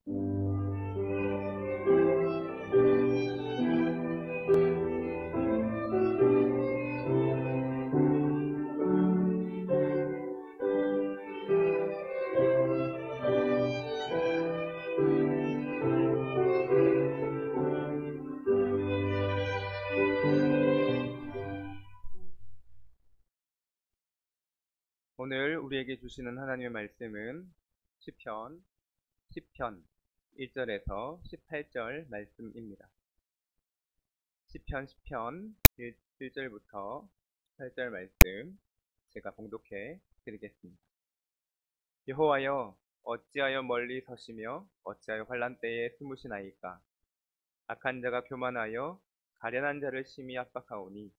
오늘 우리에게 주시는 하나님의 말씀은 시편 1절에서 18절 말씀입니다. 시편 1절부터 18절 말씀 제가 봉독해 드리겠습니다. 여호와여, 어찌하여 멀리 서시며 어찌하여 환난 때에 숨으시나이까? 악한 자가 교만하여 가련한 자를 심히 압박하오니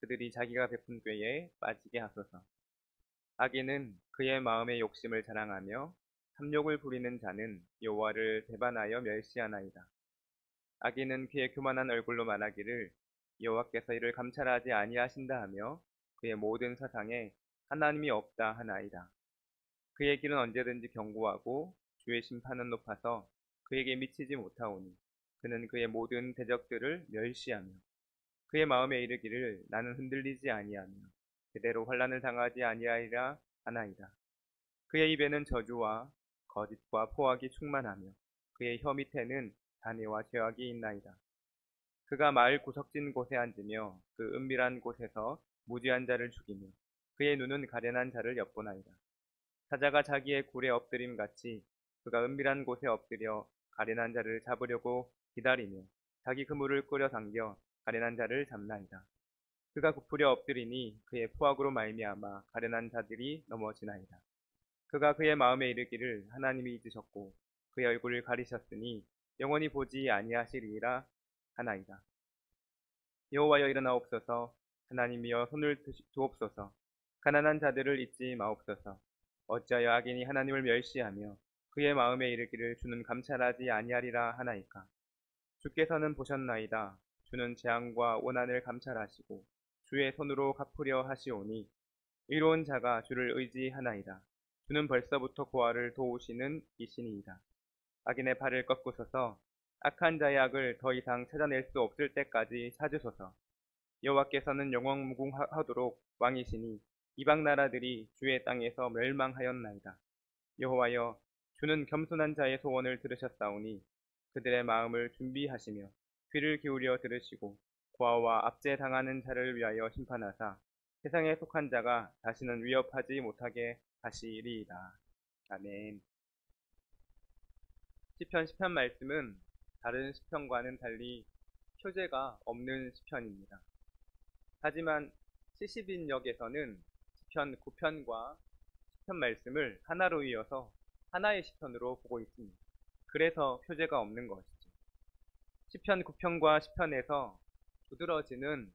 그들이 자기가 베푼 꾀에 빠지게 하소서. 악인은 그의 마음의 욕심을 자랑하며 탐욕을 부리는 자는 여호와를 배반하여 멸시하나이다. 악인은 그의 교만한 얼굴로 말하기를 여호와께서 이를 감찰하지 아니하신다 하며 그의 모든 사상에 하나님이 없다 하나이다. 그의 길은 언제든지 견고하고 주의 심판은 높아서 그에게 미치지 못하오니 그는 그의 모든 대적들을 멸시하며 그의 마음에 이르기를 나는 흔들리지 아니하며 제대로 환난을 당하지 아니하리라 하나이다. 그의 입에는 저주와 거짓과 포악이 충만하며 그의 혀 밑에는 잔해와 죄악이 있나이다. 그가 마을 구석진 곳에 앉으며 그 은밀한 곳에서 무지한 자를 죽이며 그의 눈은 가련한 자를 엿보나이다. 사자가 자기의 굴에 엎드림 같이 그가 은밀한 곳에 엎드려 가련한 자를 잡으려고 기다리며 자기 그물을 끌어 당겨 가련한 자를 잡나이다. 그가 굽으려 엎드리니 그의 포악으로 말미암아 가련한 자들이 넘어지나이다. 그가 그의 마음에 이르기를 하나님이 잊으셨고 그의 얼굴을 가리셨으니 영원히 보지 아니하시리라 하나이다. 여호와여, 일어나옵소서. 하나님이여, 손을 두옵소서. 가난한 자들을 잊지 마옵소서. 어찌하여 악인이 하나님을 멸시하며 그의 마음에 이르기를 주는 감찰하지 아니하리라 하나이까? 주께서는 보셨나이다. 주는 재앙과 원한을 감찰하시고 주의 손으로 갚으려 하시오니 의로운 자가 주를 의지하나이다. 주는 벌써부터 고아를 도우시는 이신이이다. 악인의 팔을 꺾으소서. 악한 자의 악을 더 이상 찾아낼 수 없을 때까지 찾으소서. 여호와께서는 영원무궁하도록 왕이시니 이방 나라들이 주의 땅에서 멸망하였나이다. 여호와여, 주는 겸손한 자의 소원을 들으셨사오니 그들의 마음을 준비하시며 귀를 기울여 들으시고 고아와 압제당하는 자를 위하여 심판하사 세상에 속한 자가 다시는 위협하지 못하게 하시리이다. 아멘. 시편 말씀은 다른 시편과는 달리 표제가 없는 시편입니다. 하지만 70인역에서는 시편 9편과 시편 말씀을 하나로 이어서 하나의 시편으로 보고 있습니다. 그래서 표제가 없는 것이죠. 시편 9편과 시편에서 두드러지는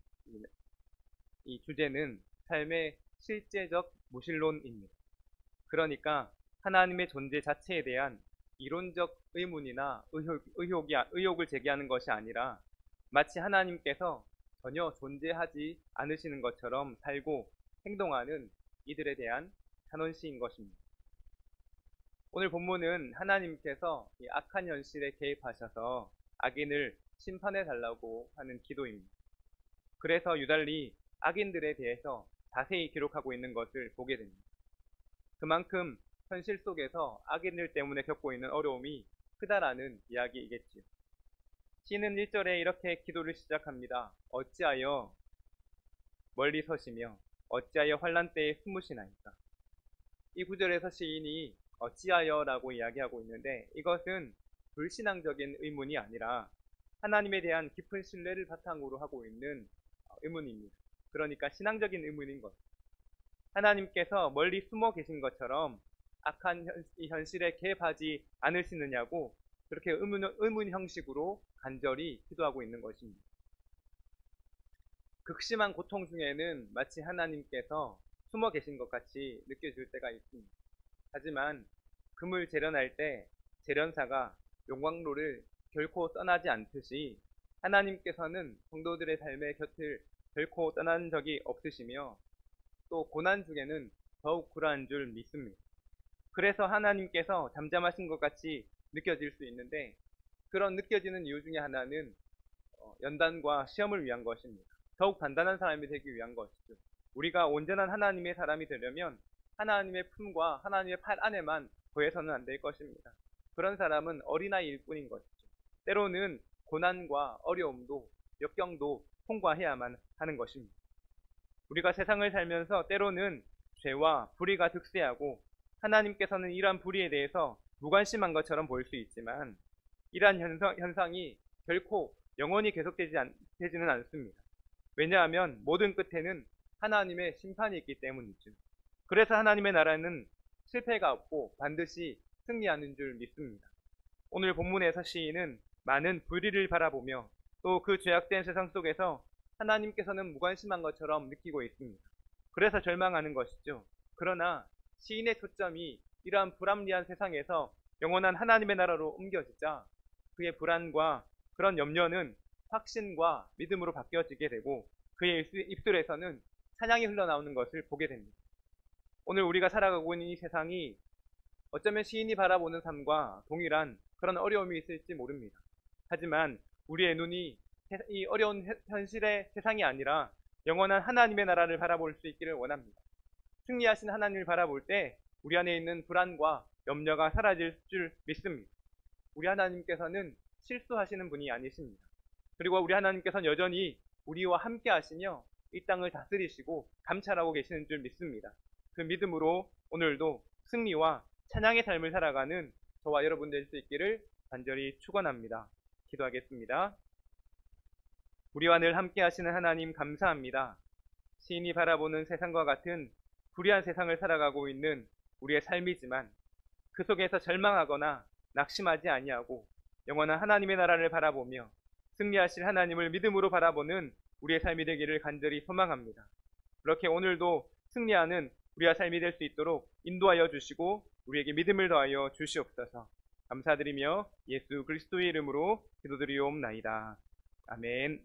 이 주제는 삶의 실제적 무신론입니다. 그러니까 하나님의 존재 자체에 대한 이론적 의문이나 의혹을 제기하는 것이 아니라 마치 하나님께서 전혀 존재하지 않으시는 것처럼 살고 행동하는 이들에 대한 탄원시인 것입니다. 오늘 본문은 하나님께서 이 악한 현실에 개입하셔서 악인을 심판해 달라고 하는 기도입니다. 그래서 유달리 악인들에 대해서 자세히 기록하고 있는 것을 보게 됩니다. 그만큼 현실 속에서 악인들 때문에 겪고 있는 어려움이 크다라는 이야기이겠지요. 시는 1절에 이렇게 기도를 시작합니다. 어찌하여 멀리 서시며 어찌하여 환난 때에 숨으시나이까? 이 구절에서 시인이 어찌하여라고 이야기하고 있는데 이것은 불신앙적인 의문이 아니라 하나님에 대한 깊은 신뢰를 바탕으로 하고 있는 의문입니다. 그러니까 신앙적인 의문인 것. 하나님께서 멀리 숨어 계신 것처럼 악한 현실에 개입하지 않으시느냐고 그렇게 의문 형식으로 간절히 기도하고 있는 것입니다. 극심한 고통 중에는 마치 하나님께서 숨어 계신 것 같이 느껴질 때가 있습니다. 하지만 금을 재련할 때 재련사가 용광로를 결코 떠나지 않듯이 하나님께서는 성도들의 삶의 곁을 결코 떠난 적이 없으시며 또 고난 중에는 더욱 그러한 줄 믿습니다. 그래서 하나님께서 잠잠하신 것 같이 느껴질 수 있는데 그런 느껴지는 이유 중에 하나는 연단과 시험을 위한 것입니다. 더욱 단단한 사람이 되기 위한 것이죠. 우리가 온전한 하나님의 사람이 되려면 하나님의 품과 하나님의 팔 안에만 거해서는 안 될 것입니다. 그런 사람은 어린아이일 뿐인 것이죠. 때로는 고난과 어려움도 역경도 통과해야만 하는 것입니다. 우리가 세상을 살면서 때로는 죄와 불의가 득세하고 하나님께서는 이러한 불의에 대해서 무관심한 것처럼 보일 수 있지만 이러한 현상이 결코 영원히 계속되지는 않습니다. 왜냐하면 모든 끝에는 하나님의 심판이 있기 때문이죠. 그래서 하나님의 나라는 실패가 없고 반드시 승리하는 줄 믿습니다. 오늘 본문에서 시인은 많은 불의를 바라보며 또 그 죄악된 세상 속에서 하나님께서는 무관심한 것처럼 느끼고 있습니다. 그래서 절망하는 것이죠. 그러나 시인의 초점이 이러한 불합리한 세상에서 영원한 하나님의 나라로 옮겨지자 그의 불안과 그런 염려는 확신과 믿음으로 바뀌어지게 되고 그의 입술에서는 찬양이 흘러나오는 것을 보게 됩니다. 오늘 우리가 살아가고 있는 이 세상이 어쩌면 시인이 바라보는 삶과 동일한 그런 어려움이 있을지 모릅니다. 하지만 우리의 눈이 이 어려운 현실의 세상이 아니라 영원한 하나님의 나라를 바라볼 수 있기를 원합니다. 승리하신 하나님을 바라볼 때 우리 안에 있는 불안과 염려가 사라질 줄 믿습니다. 우리 하나님께서는 실수하시는 분이 아니십니다. 그리고 우리 하나님께서는 여전히 우리와 함께 하시며 이 땅을 다스리시고 감찰하고 계시는 줄 믿습니다. 그 믿음으로 오늘도 승리와 찬양의 삶을 살아가는 저와 여러분 될 수 있기를 간절히 축원합니다. 기도하겠습니다. 우리와 늘 함께 하시는 하나님 감사합니다. 시인이 바라보는 세상과 같은 불의한 세상을 살아가고 있는 우리의 삶이지만 그 속에서 절망하거나 낙심하지 아니하고 영원한 하나님의 나라를 바라보며 승리하실 하나님을 믿음으로 바라보는 우리의 삶이 되기를 간절히 소망합니다. 그렇게 오늘도 승리하는 우리의 삶이 될 수 있도록 인도하여 주시고 우리에게 믿음을 더하여 주시옵소서. 감사드리며 예수 그리스도의 이름으로 기도드리옵나이다. 아멘.